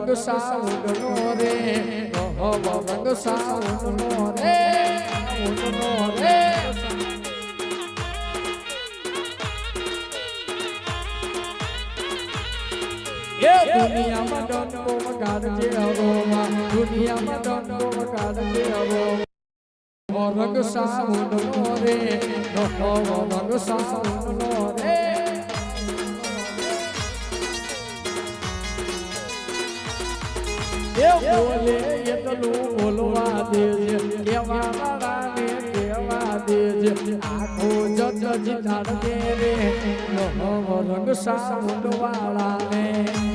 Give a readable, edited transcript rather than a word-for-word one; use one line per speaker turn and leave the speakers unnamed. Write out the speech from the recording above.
રંગ સાઉન્ડનો રે નવો રંગ સાઉન્ડનો રે સાઉન્ડનો રે એ દુનિયામાં ડંકો વગાડજે હરોમાં દુનિયામાં ડંકો વગાડજે હરો રંગ સાઉન્ડનો રે નવો રંગ સાઉન્ડનો રે એ બોલે એટલું બોલવા દેજે કેવા વાળાને કેવા દેજે આખો જજ જીતાડજે રે નવો રંગ સાઉન્ડ વાળાને